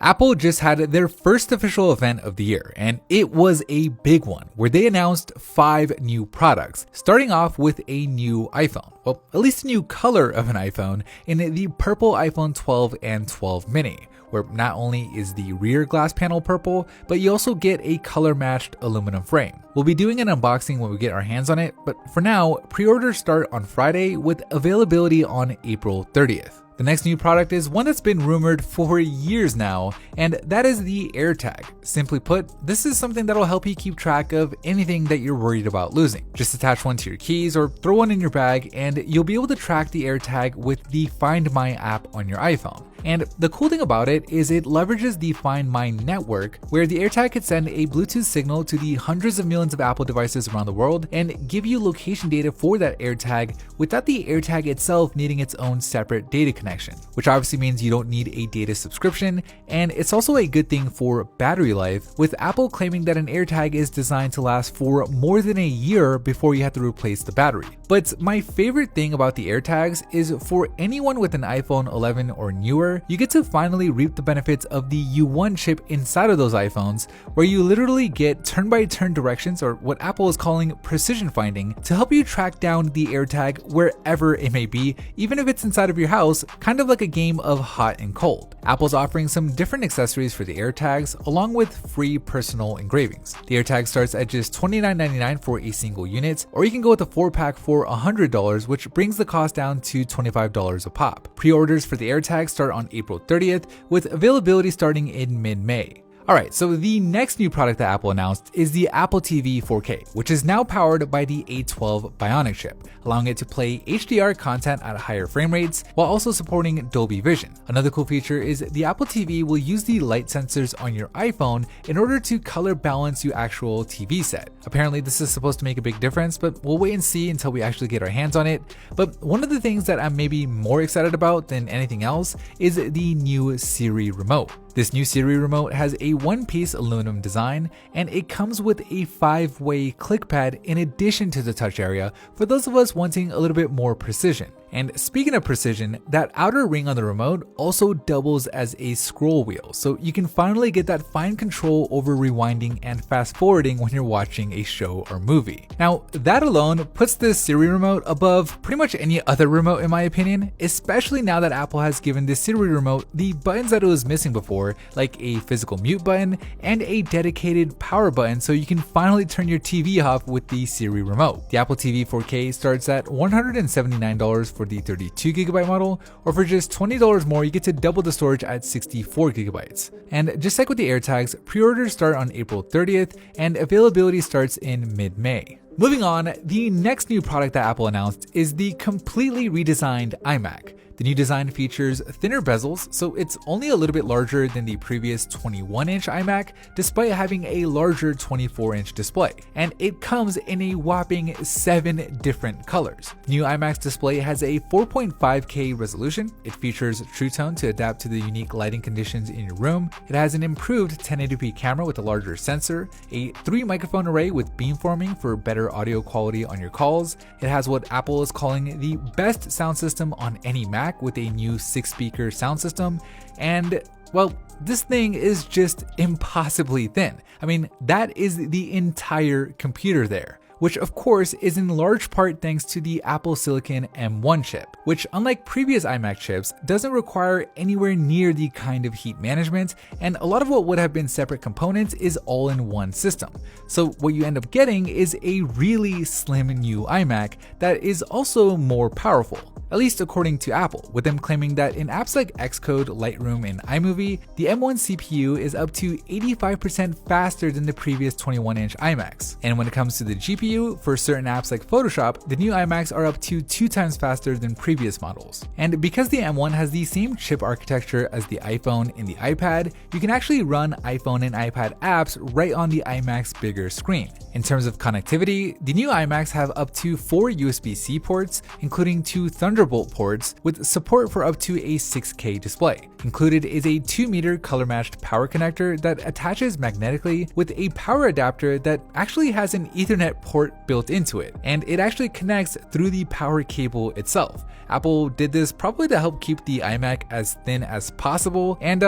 Apple just had their first official event of the year, and it was a big one where they announced 5 new products, starting off with a new iPhone. Well, at least a new color of an iPhone in the purple iPhone 12 and 12 mini, where not only is the rear glass panel purple, but you also get a color-matched aluminum frame. We'll be doing an unboxing when we get our hands on it, but for now, pre-orders start on Friday with availability on April 30th. The next new product is one that's been rumored for years now, and that is the AirTag. Simply put, this is something that'll help you keep track of anything that you're worried about losing. Just attach one to your keys or throw one in your bag, and you'll be able to track the AirTag with the Find My app on your iPhone. And the cool thing about it is it leverages the Find My network, where the AirTag could send a Bluetooth signal to the hundreds of millions of Apple devices around the world and give you location data for that AirTag without the AirTag itself needing its own separate data connection, which obviously means you don't need a data subscription, and it's also a good thing for battery life, with Apple claiming that an AirTag is designed to last for more than a year before you have to replace the battery. But my favorite thing about the AirTags is for anyone with an iPhone 11 or newer, you get to finally reap the benefits of the U1 chip inside of those iPhones, where you literally get turn-by-turn directions, or what Apple is calling precision finding, to help you track down the AirTag wherever it may be, even if it's inside of your house, kind of like a game of hot and cold. Apple's offering some different accessories for the AirTags, along with free personal engravings. The AirTag starts at just $29.99 for a single unit, or you can go with a 4-pack for $100, which brings the cost down to $25 a pop. Pre-orders for the AirTag start on April 30th, with availability starting in mid-May. Alright, so the next new product that Apple announced is the Apple TV 4K, which is now powered by the A12 Bionic chip, allowing it to play HDR content at higher frame rates while also supporting Dolby Vision. Another cool feature is the Apple TV will use the light sensors on your iPhone in order to color balance your actual TV set. Apparently this is supposed to make a big difference, but we'll wait and see until we actually get our hands on it. But one of the things that I'm maybe more excited about than anything else is the new Siri remote. This new Siri remote has a one-piece aluminum design, and it comes with a 5-way click pad in addition to the touch area for those of us wanting a little bit more precision. And speaking of precision, that outer ring on the remote also doubles as a scroll wheel, so you can finally get that fine control over rewinding and fast forwarding when you're watching a show or movie. Now, that alone puts this Siri remote above pretty much any other remote in my opinion, especially now that Apple has given this Siri remote the buttons that it was missing before, like a physical mute button and a dedicated power button, so you can finally turn your TV off with the Siri remote. The Apple TV 4K starts at $179 for the 32GB model, or for just $20 more, you get to double the storage at 64GB. And just like with the AirTags, pre-orders start on April 30th, and availability starts in mid-May. Moving on, the next new product that Apple announced is the completely redesigned iMac. The new design features thinner bezels, so it's only a little bit larger than the previous 21-inch iMac, despite having a larger 24-inch display. And it comes in a whopping 7 different colors. The new iMac's display has a 4.5K resolution. It features True Tone to adapt to the unique lighting conditions in your room. It has an improved 1080p camera with a larger sensor, a 3-microphone array with beamforming for better audio quality on your calls. It has what Apple is calling the best sound system on any Mac, with a new 6-speaker sound system, and well, this thing is just impossibly thin. I mean, that is the entire computer there, which of course is in large part thanks to the Apple Silicon M1 chip, which unlike previous iMac chips, doesn't require anywhere near the kind of heat management, and a lot of what would have been separate components is all in one system. So what you end up getting is a really slim new iMac that is also more powerful. At least according to Apple, with them claiming that in apps like Xcode, Lightroom, and iMovie, the M1 CPU is up to 85% faster than the previous 21-inch iMacs. And when it comes to the GPU, for certain apps like Photoshop, the new iMacs are up to 2 times faster than previous models. And because the M1 has the same chip architecture as the iPhone and the iPad, you can actually run iPhone and iPad apps right on the iMac's bigger screen. In terms of connectivity, the new iMacs have up to 4 USB-C ports, including 2 Thunderbolt ports, with support for up to a 6K display. Included is a 2-meter color-matched power connector that attaches magnetically with a power adapter that actually has an Ethernet port port built into it, and it actually connects through the power cable itself. Apple did this probably to help keep the iMac as thin as possible, and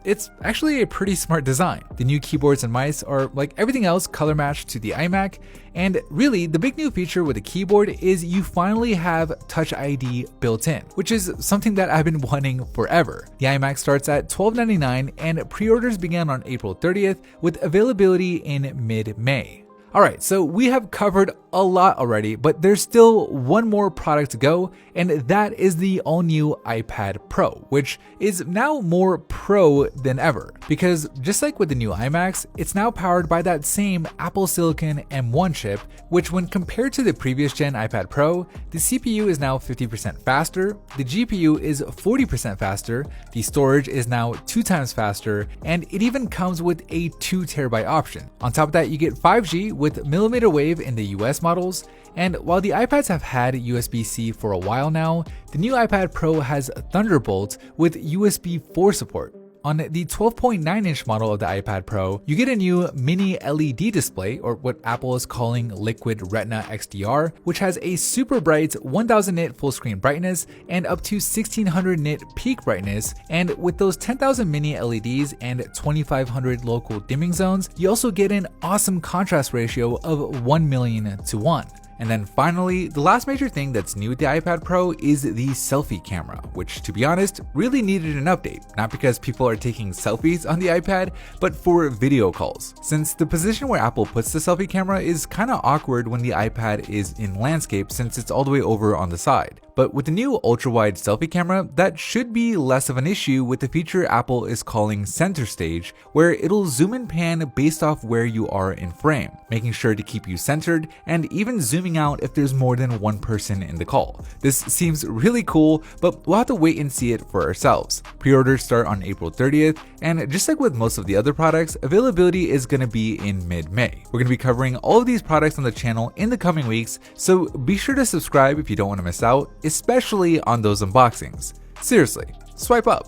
it's actually a pretty smart design. The new keyboards and mice are, like everything else, color matched to the iMac, and really the big new feature with the keyboard is you finally have Touch ID built in, which is something that I've been wanting forever. The iMac starts at $12.99 and pre-orders began on April 30th with availability in mid-May. Alright, so we have covered a lot already, but there's still one more product to go, and that is the all-new iPad Pro, which is now more pro than ever. Because just like with the new iMacs, it's now powered by that same Apple Silicon M1 chip, which when compared to the previous gen iPad Pro, the CPU is now 50% faster, the GPU is 40% faster, the storage is now 2 times faster, and it even comes with a 2TB option. On top of that, you get 5G with millimeter wave in the US models, and while the iPads have had USB-C for a while now, the new iPad Pro has Thunderbolt with USB 4 support. On the 12.9-inch model of the iPad Pro, you get a new mini LED display, or what Apple is calling Liquid Retina XDR, which has a super bright 1000 nit full screen brightness and up to 1600 nit peak brightness, and with those 10,000 mini LEDs and 2500 local dimming zones, you also get an awesome contrast ratio of 1,000,000:1. And then finally, the last major thing that's new with the iPad Pro is the selfie camera, which to be honest, really needed an update, not because people are taking selfies on the iPad, but for video calls. Since the position where Apple puts the selfie camera is kind of awkward when the iPad is in landscape since it's all the way over on the side. But with the new ultra-wide selfie camera, that should be less of an issue with the feature Apple is calling Center Stage, where it'll zoom and pan based off where you are in frame, making sure to keep you centered and even zooming out if there's more than one person in the call. This seems really cool, but we'll have to wait and see it for ourselves. Pre-orders start on April 30th, and just like with most of the other products, availability is going to be in mid-May. We're going to be covering all of these products on the channel in the coming weeks, so be sure to subscribe if you don't want to miss out, especially on those unboxings. Seriously, swipe up.